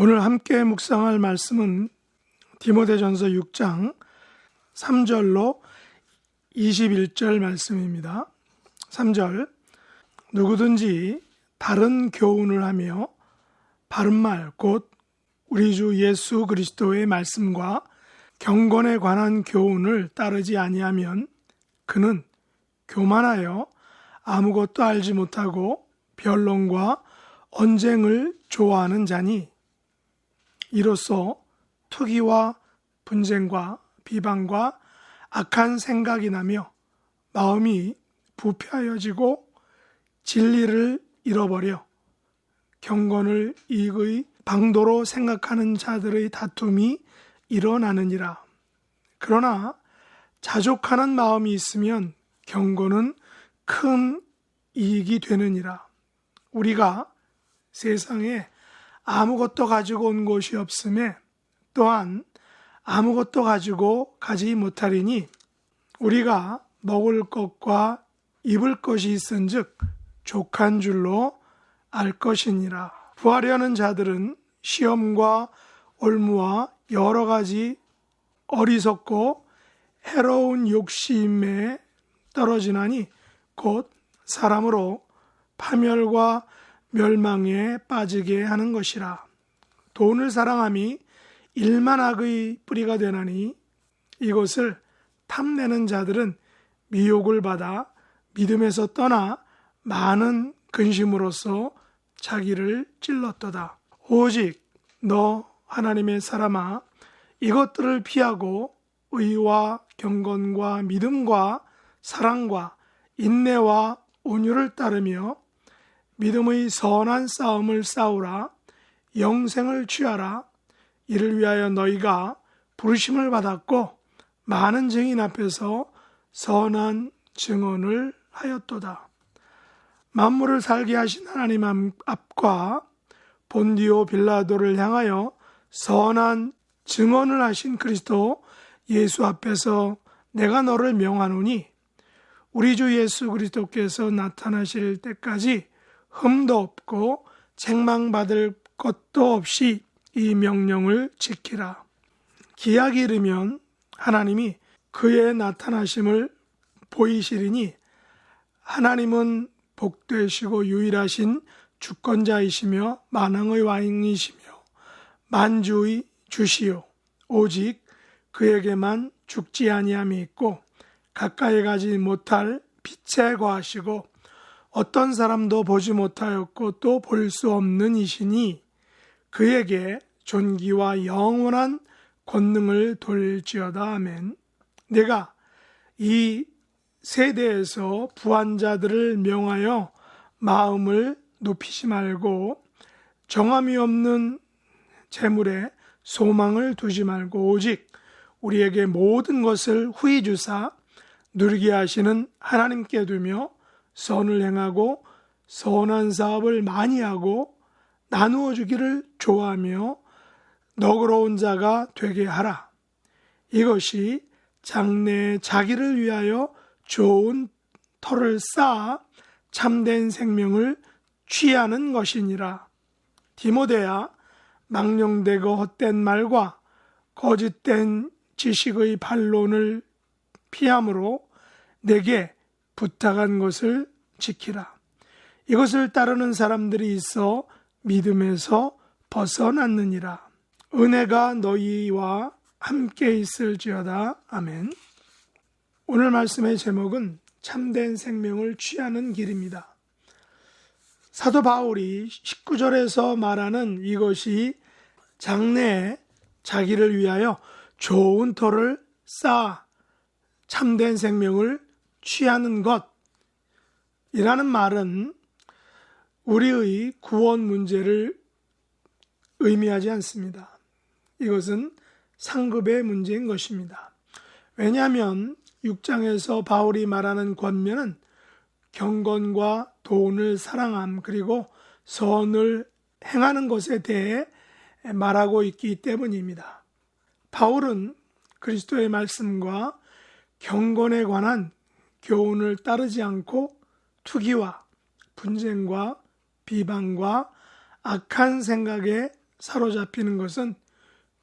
오늘 함께 묵상할 말씀은 디모데전서 6장 3절로 21절 말씀입니다. 3절, 누구든지 다른 교훈을 하며 바른 말 곧 우리 주 예수 그리스도의 말씀과 경건에 관한 교훈을 따르지 아니하면 그는 교만하여 아무것도 알지 못하고 변론과 언쟁을 좋아하는 자니 이로써 투기와 분쟁과 비방과 악한 생각이 나며 마음이 부패하여지고 진리를 잃어버려 경건을 이익의 방도로 생각하는 자들의 다툼이 일어나느니라. 그러나 자족하는 마음이 있으면 경건은 큰 이익이 되느니라. 우리가 세상에 아무것도 가지고 온 것이 없음에 또한 아무것도 가지고 가지 못하리니 우리가 먹을 것과 입을 것이 있은즉 족한 줄로 알 것이니라. 구하려는 자들은 시험과 올무와 여러 가지 어리석고 해로운 욕심에 떨어지나니 곧 사람으로 파멸과 멸망에 빠지게 하는 것이라. 돈을 사랑함이 일만악의 뿌리가 되나니 이것을 탐내는 자들은 미혹을 받아 믿음에서 떠나 많은 근심으로써 자기를 찔렀도다. 오직 너 하나님의 사람아, 이것들을 피하고 의와 경건과 믿음과 사랑과 인내와 온유를 따르며 믿음의 선한 싸움을 싸우라. 영생을 취하라. 이를 위하여 너희가 부르심을 받았고 많은 증인 앞에서 선한 증언을 하였도다. 만물을 살게 하신 하나님 앞과 본디오 빌라도를 향하여 선한 증언을 하신 그리스도 예수 앞에서 내가 너를 명하노니 우리 주 예수 그리스도께서 나타나실 때까지 흠도 없고 책망받을 것도 없이 이 명령을 지키라. 기약이 이르면 하나님이 그의 나타나심을 보이시리니 하나님은 복되시고 유일하신 주권자이시며 만왕의 왕이시며 만주의 주시요 오직 그에게만 죽지 아니함이 있고 가까이 가지 못할 빛에 거하시고 어떤 사람도 보지 못하였고 또 볼 수 없는 이시니 그에게 존귀와 영원한 권능을 돌지어다. 아멘. 내가 이 세대에서 부한 자들을 명하여 마음을 높이지 말고 정함이 없는 재물에 소망을 두지 말고 오직 우리에게 모든 것을 후히 주사 누리게 하시는 하나님께 두며 선을 행하고 선한 사업을 많이 하고 나누어 주기를 좋아하며 너그러운 자가 되게 하라. 이것이 장래에 자기를 위하여 좋은 터를 쌓아 참된 생명을 취하는 것이니라. 디모데야, 망령되고 헛된 말과 거짓된 지식의 반론을 피함으로 내게 부탁한 것을 지키라. 이것을 따르는 사람들이 있어 믿음에서 벗어났느니라. 은혜가 너희와 함께 있을지어다. 아멘. 오늘 말씀의 제목은 참된 생명을 취하는 길입니다. 사도 바울이 19절에서 말하는 이것이 장래에 자기를 위하여 좋은 터를 쌓아 참된 생명을 취하는 것이라는 말은 우리의 구원 문제를 의미하지 않습니다. 이것은 상급의 문제인 것입니다. 왜냐하면 6장에서 바울이 말하는 권면은 경건과 돈을 사랑함 그리고 선을 행하는 것에 대해 말하고 있기 때문입니다. 바울은 그리스도의 말씀과 경건에 관한 교훈을 따르지 않고 투기와 분쟁과 비방과 악한 생각에 사로잡히는 것은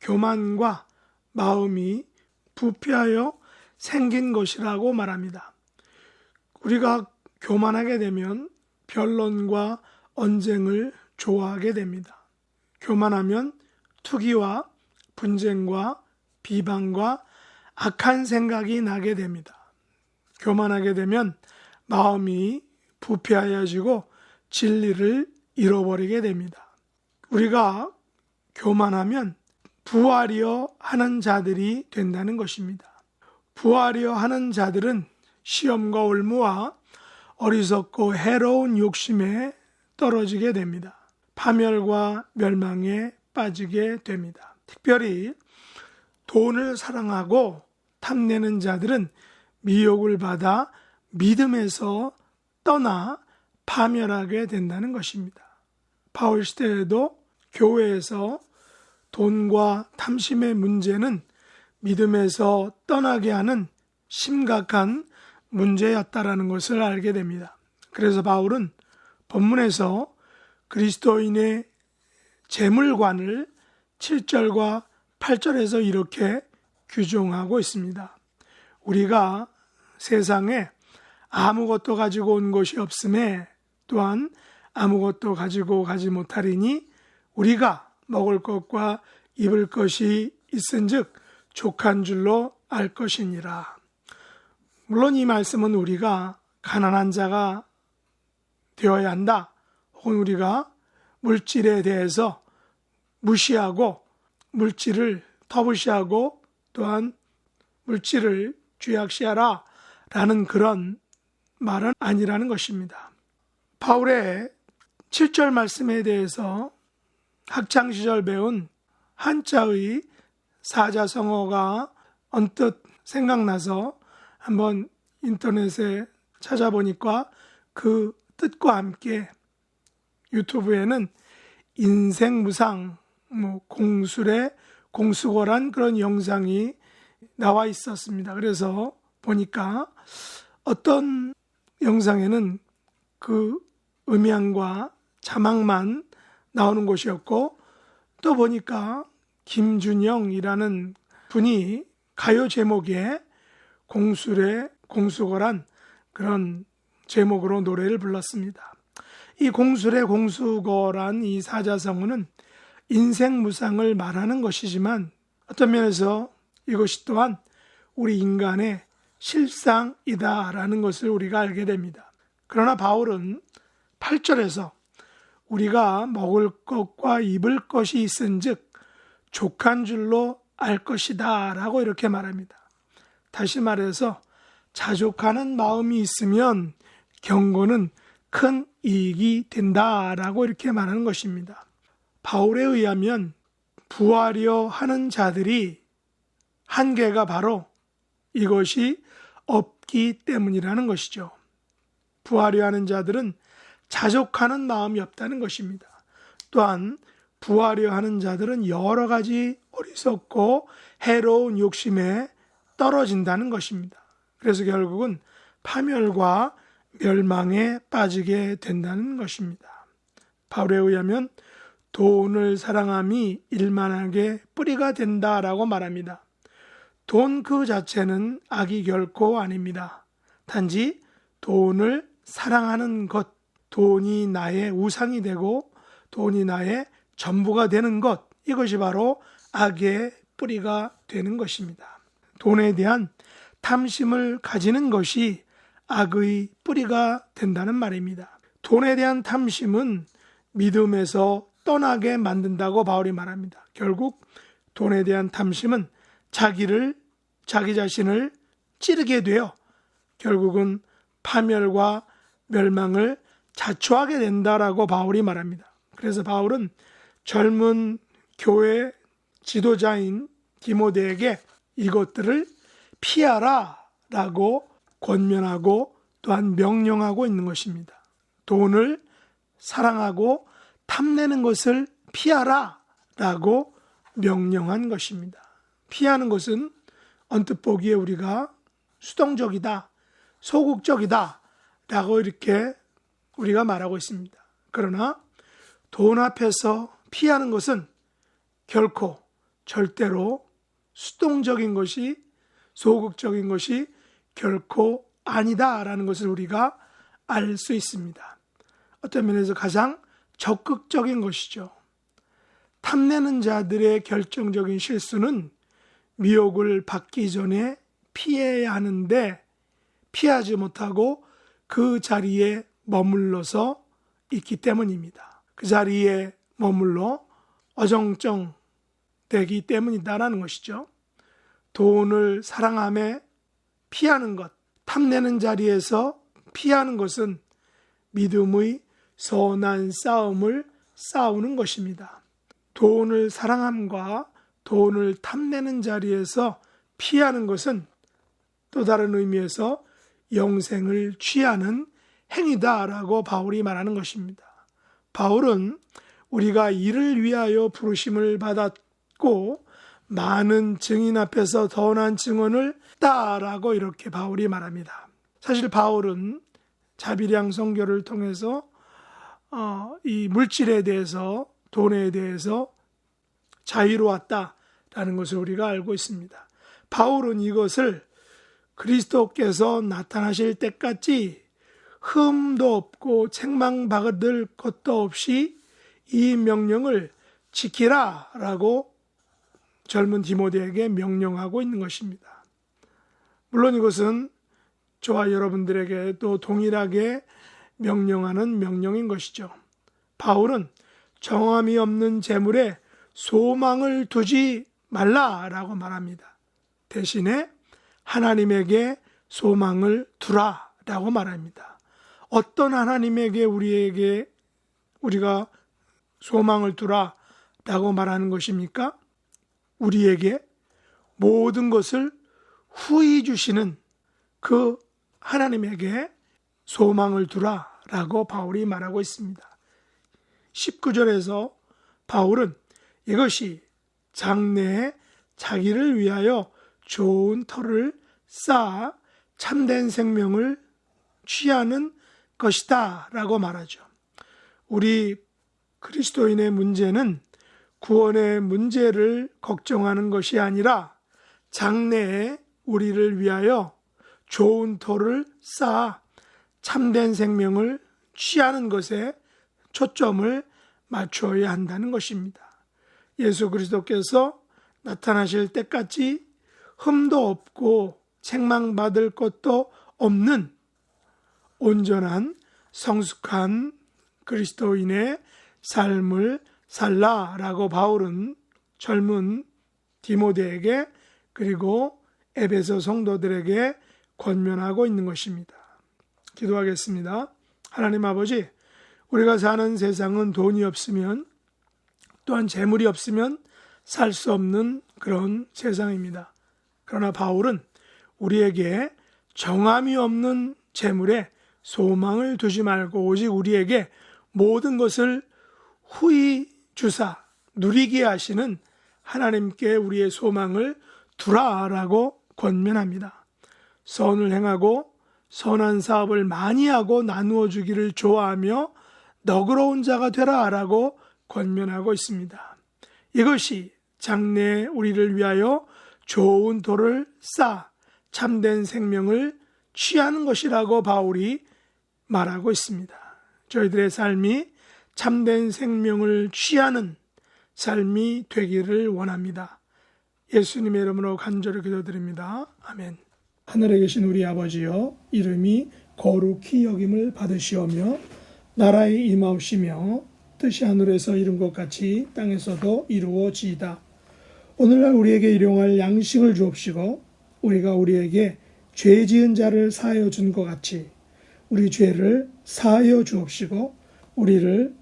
교만과 마음이 부패하여 생긴 것이라고 말합니다. 우리가 교만하게 되면 변론과 언쟁을 좋아하게 됩니다. 교만하면 투기와 분쟁과 비방과 악한 생각이 나게 됩니다. 교만하게 되면 마음이 부패하여지고 진리를 잃어버리게 됩니다. 우리가 교만하면 부하려 하는 자들이 된다는 것입니다. 부하려 하는 자들은 시험과 올무와 어리석고 해로운 욕심에 떨어지게 됩니다. 파멸과 멸망에 빠지게 됩니다. 특별히 돈을 사랑하고 탐내는 자들은 미혹을 받아 믿음에서 떠나 파멸하게 된다는 것입니다. 바울 시대에도 교회에서 돈과 탐심의 문제는 믿음에서 떠나게 하는 심각한 문제였다라는 것을 알게 됩니다. 그래서 바울은 본문에서 그리스도인의 재물관을 7절과 8절에서 이렇게 규정하고 있습니다. 우리가 세상에 아무것도 가지고 온 것이 없음에 또한 아무것도 가지고 가지 못하리니 우리가 먹을 것과 입을 것이 있은즉 족한 줄로 알 것이니라. 물론 이 말씀은 우리가 가난한 자가 되어야 한다, 혹은 우리가 물질에 대해서 무시하고 물질을 터부시하고 또한 물질을 죄악시하라 라는 그런 말은 아니라는 것입니다. 바울의 7절 말씀에 대해서 학창시절 배운 한자의 사자성어가 언뜻 생각나서 한번 인터넷에 찾아보니까 그 뜻과 함께 유튜브에는 인생무상, 공술의 공수거란 그런 영상이 나와 있었습니다. 그래서 보니까 어떤 영상에는 그 음향과 자막만 나오는 곳이었고, 또 보니까 김준영이라는 분이 가요 제목에 공술의 공수거란 그런 제목으로 노래를 불렀습니다. 이 공술의 공수거란 이 사자성어는 인생무상을 말하는 것이지만 어떤 면에서 이것이 또한 우리 인간의 실상이다라는 것을 우리가 알게 됩니다. 그러나 바울은 8절에서 우리가 먹을 것과 입을 것이 있은즉 족한 줄로 알 것이다 라고 이렇게 말합니다. 다시 말해서 자족하는 마음이 있으면 경고는 큰 이익이 된다라고 이렇게 말하는 것입니다. 바울에 의하면 부하려 하는 자들이 한계가 바로 이것이 없기 때문이라는 것이죠. 부하려 하는 자들은 자족하는 마음이 없다는 것입니다. 또한 부하려 하는 자들은 여러 가지 어리석고 해로운 욕심에 떨어진다는 것입니다. 그래서 결국은 파멸과 멸망에 빠지게 된다는 것입니다. 바울에 의하면 돈을 사랑함이 일만하게 뿌리가 된다라고 말합니다. 돈 그 자체는 악이 결코 아닙니다. 단지 돈을 사랑하는 것, 돈이 나의 우상이 되고 돈이 나의 전부가 되는 것, 이것이 바로 악의 뿌리가 되는 것입니다. 돈에 대한 탐심을 가지는 것이 악의 뿌리가 된다는 말입니다. 돈에 대한 탐심은 믿음에서 떠나게 만든다고 바울이 말합니다. 결국 돈에 대한 탐심은 자기 자신을 찌르게 되어 결국은 파멸과 멸망을 자초하게 된다라고 바울이 말합니다. 그래서 바울은 젊은 교회 지도자인 디모데에게 이것들을 피하라 라고 권면하고 또한 명령하고 있는 것입니다. 돈을 사랑하고 탐내는 것을 피하라 라고 명령한 것입니다. 피하는 것은 언뜻 보기에 우리가 수동적이다, 소극적이다 라고 이렇게 우리가 말하고 있습니다. 그러나 돈 앞에서 피하는 것은 결코 절대로 수동적인 것이, 소극적인 것이 결코 아니다라는 것을 우리가 알 수 있습니다. 어떤 면에서 가장 적극적인 것이죠. 탐내는 자들의 결정적인 실수는 미혹을 받기 전에 피해야 하는데 피하지 못하고 그 자리에 머물러서 있기 때문입니다. 그 자리에 머물러 어정쩡 되기 때문이다라는 것이죠. 돈을 사랑함에 피하는 것, 탐내는 자리에서 피하는 것은 믿음의 선한 싸움을 싸우는 것입니다. 돈을 사랑함과 돈을 탐내는 자리에서 피하는 것은 또 다른 의미에서 영생을 취하는 행위다라고 바울이 말하는 것입니다. 바울은 우리가 이를 위하여 부르심을 받았고 많은 증인 앞에서 더한 증언을 했다라고 이렇게 바울이 말합니다. 사실 바울은 자비량 선교를 통해서 이 물질에 대해서, 돈에 대해서 자유로웠다라는 것을 우리가 알고 있습니다. 바울은 이것을 그리스도께서 나타나실 때까지 흠도 없고 책망받을 것도 없이 이 명령을 지키라 라고 젊은 디모데에게 명령하고 있는 것입니다. 물론 이것은 저와 여러분들에게도 동일하게 명령하는 명령인 것이죠. 바울은 정함이 없는 재물에 소망을 두지 말라라고 말합니다. 대신에 하나님에게 소망을 두라라고 말합니다. 어떤 하나님에게 우리가 소망을 두라라고 말하는 것입니까? 우리에게 모든 것을 후히 주시는 그 하나님에게 소망을 두라라고 바울이 말하고 있습니다. 19절에서 바울은 이것이 장래에 자기를 위하여 좋은 터를 쌓아 참된 생명을 취하는 것이다 라고 말하죠. 우리 그리스도인의 문제는 구원의 문제를 걱정하는 것이 아니라 장래에 우리를 위하여 좋은 터를 쌓아 참된 생명을 취하는 것에 초점을 맞춰야 한다는 것입니다. 예수 그리스도께서 나타나실 때까지 흠도 없고 책망받을 것도 없는 온전한 성숙한 그리스도인의 삶을 살라라고 바울은 젊은 디모데에게 그리고 에베소 성도들에게 권면하고 있는 것입니다. 기도하겠습니다. 하나님 아버지, 우리가 사는 세상은 돈이 없으면 또한 재물이 없으면 살 수 없는 그런 세상입니다. 그러나 바울은 우리에게 정함이 없는 재물에 소망을 두지 말고 오직 우리에게 모든 것을 후히 주사 누리게 하시는 하나님께 우리의 소망을 두라라고 권면합니다. 선을 행하고 선한 사업을 많이 하고 나누어 주기를 좋아하며 너그러운 자가 되라라고 권면하고 있습니다. 이것이 장래에 우리를 위하여 좋은 도를 쌓아 참된 생명을 취하는 것이라고 바울이 말하고 있습니다. 저희들의 삶이 참된 생명을 취하는 삶이 되기를 원합니다. 예수님의 이름으로 간절히 기도드립니다. 아멘. 하늘에 계신 우리 아버지여, 이름이 거룩히 여김을 받으시오며 나라의 임하옵시며 뜻이 하늘에서 이룬 것 같이 땅에서도 이루어지이다. 오늘날 우리에게 일용할 양식을 주옵시고 우리가 우리에게 죄 지은 자를 사하여 준 것 같이 우리 죄를 사하여 주옵시고 우리를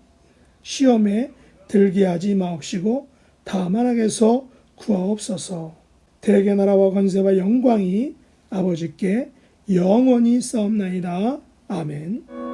시험에 들게 하지 마옵시고 다만 악에서 구하옵소서. 대개 나라와 권세와 영광이 아버지께 영원히 싸움나이다. 아멘.